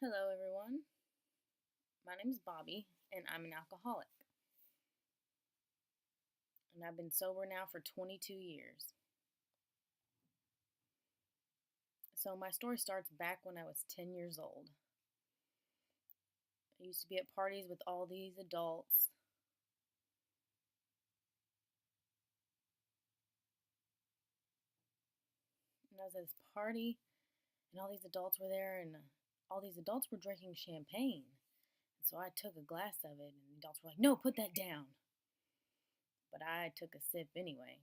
Hello, everyone. My name is Bobby, and I'm an alcoholic. And I've been sober now for 22 years. So, my story starts back when I was 10 years old. I used to be at parties with all these adults. And I was at this party, and all these adults were there, and all these adults were drinking champagne. And so, I took a glass of it, and the adults were like, "No, put that down." But I took a sip anyway.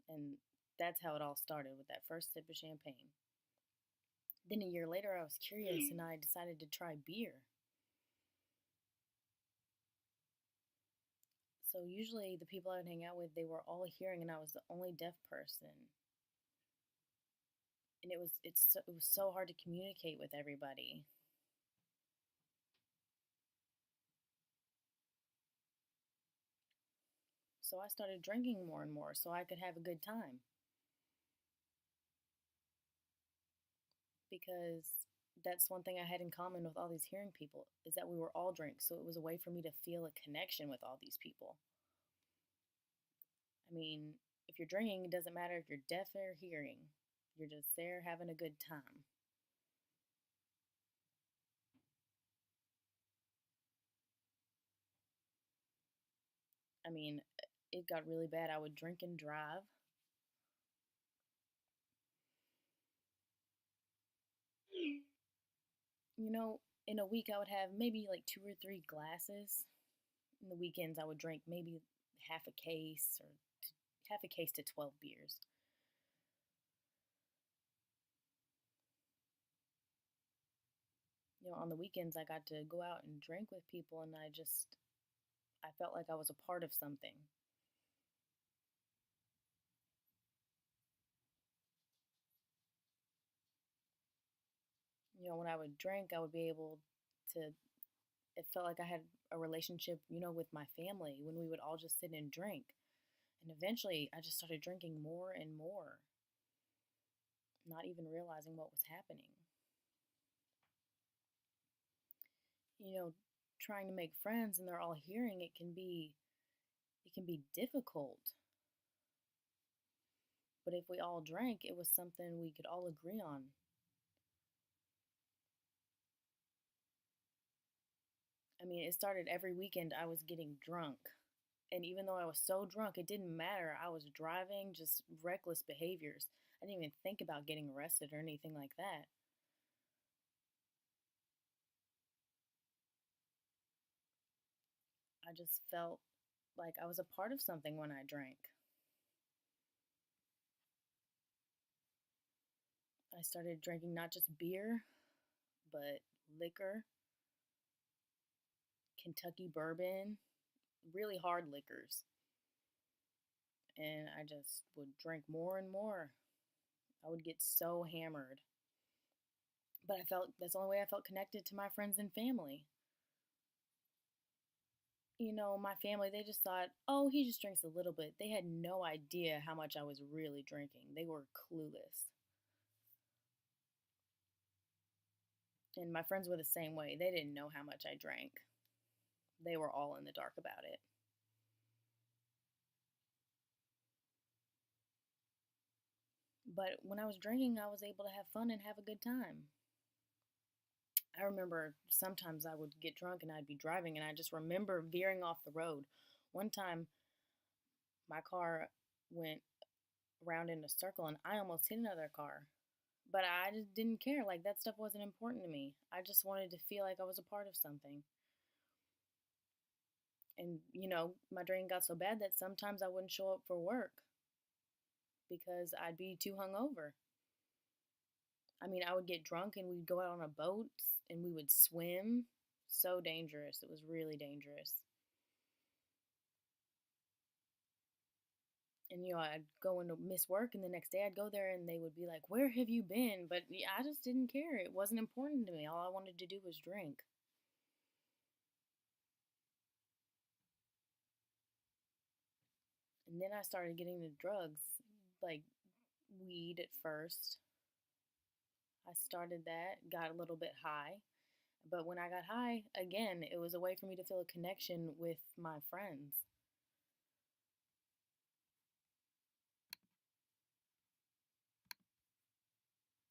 And that's how it all started with that first sip of champagne. Then a year later, I was curious and I decided to try beer. So usually the people I would hang out with, they were all hearing, and I was the only deaf person. And it was so hard to communicate with everybody. So I started drinking more and more so I could have a good time because that's one thing I had in common with all these hearing people is that we were all drink. So it was a way for me to feel a connection with all these people. I mean, if you're drinking, it doesn't matter if you're deaf or hearing. You're just there having a good time. I mean, it got really bad. I would drink and drive. You know, in a week I would have maybe like two or three glasses. In the weekends I would drink maybe half a case or half a case to 12 beers. You know, on the weekends I got to go out and drink with people and I felt like I was a part of something. You know, when I would drink, I would be able to it felt like I had a relationship, with my family when we would all just sit and drink. And eventually I just started drinking more and more, not even realizing what was happening. you know, Trying to make friends and they're all hearing it can be difficult. But if we all drank, it was something we could all agree on. I mean, it started every weekend I was getting drunk. And even though I was so drunk, it didn't matter. I was driving, just reckless behaviors. I didn't even think about getting arrested or anything like that. I just felt like I was a part of something when I drank. I started drinking not just beer, but liquor, Kentucky bourbon, really hard liquors. And I just would drink more and more. I would get so hammered. But I felt that's the only way I felt connected to my friends and family. My family, they just thought, oh, he just drinks a little bit. They had no idea how much I was really drinking. They were clueless. And my friends were the same way. They didn't know how much I drank. They were all in the dark about it. But when I was drinking, I was able to have fun and have a good time. I remember sometimes I would get drunk and I'd be driving and I just remember veering off the road. One time, my car went around in a circle and I almost hit another car. But I just didn't care. Like, that stuff wasn't important to me. I just wanted to feel like I was a part of something. And, my drinking got so bad that sometimes I wouldn't show up for work because I'd be too hungover. I mean, I would get drunk and we'd go out on a boat and we would swim. So dangerous. It was really dangerous. And, I'd go into miss work and the next day I'd go there and they would be like, "Where have you been?" But yeah, I just didn't care. It wasn't important to me. All I wanted to do was drink. And then I started getting into drugs, like weed at first. I started that, got a little bit high. But when I got high, again, it was a way for me to feel a connection with my friends.